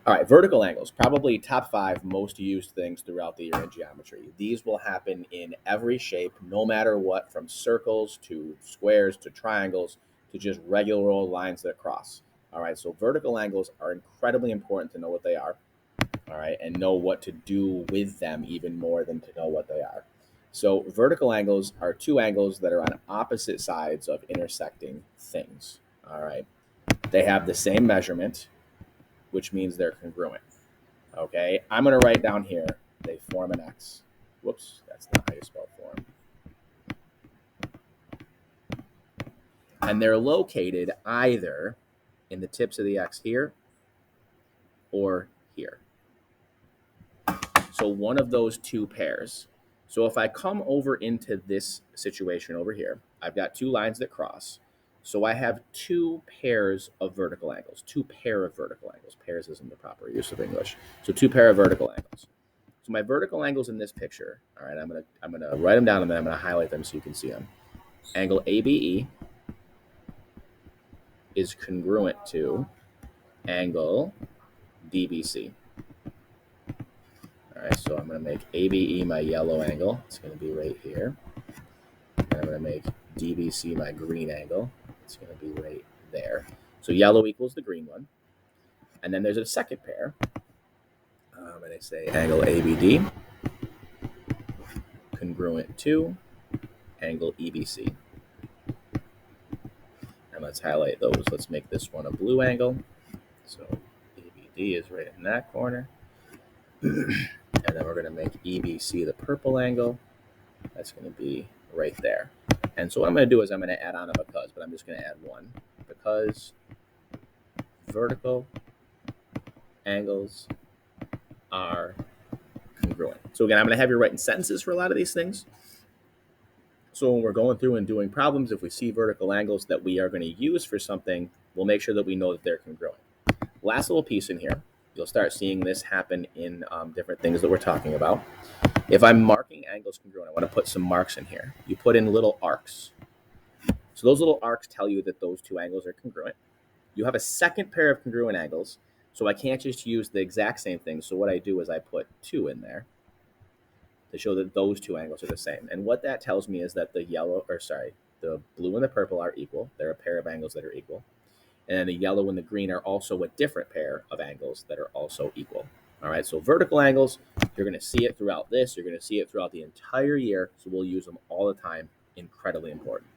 All right, vertical angles, probably top 5 most used things throughout the year in geometry. These will happen in every shape, no matter what, from circles to squares to triangles to just regular old lines that cross. All right, so vertical angles are incredibly important to know what they are, all right, and know what to do with them even more than to know what they are. So vertical angles are two angles that are on opposite sides of intersecting things, all right? They have the same measurement, which means they're congruent. Okay, I'm going to write down here, they form an X. Whoops, that's not how you spell form. And they're located either in the tips of the X here or here. So one of those two pairs. So if I come over into this situation over here, I've got two lines that cross. So I have two pairs of vertical angles, two pair of vertical angles. Pairs isn't the proper use of English. So two pair of vertical angles. So my vertical angles in this picture, all right, I'm gonna write them down and then I'm gonna highlight them so you can see them. Angle ABE is congruent to angle DBC. All right, so I'm gonna make ABE my yellow angle. It's gonna be right here. And I'm gonna make DBC my green angle. It's gonna be right there. So yellow equals the green one. And then there's a second pair. And I say angle ABD congruent to angle EBC. And let's highlight those. Let's make this one a blue angle. So ABD is right in that corner. And then we're going to make EBC the purple angle. That's going to be right there. And so what I'm going to do is I'm going to add on a because, but I'm just going to add one. Because vertical angles are congruent. So again, I'm going to have you write in sentences for a lot of these things. So when we're going through and doing problems, if we see vertical angles that we are going to use for something, we'll make sure that we know that they're congruent. Last little piece in here, you'll start seeing this happen in different things that we're talking about. If I'm marking angles congruent, I want to put some marks in here. You put in little arcs. So those little arcs tell you that those two angles are congruent. You have a second pair of congruent angles, so I can't just use the exact same thing. So what I do is I put 2 in there to show that those two angles are the same. And what that tells me is that the blue and the purple are equal. They're a pair of angles that are equal. And then the yellow and the green are also a different pair of angles that are also equal. All right, so vertical angles, you're going to see it throughout this. You're going to see it throughout the entire year. So we'll use them all the time. Incredibly important.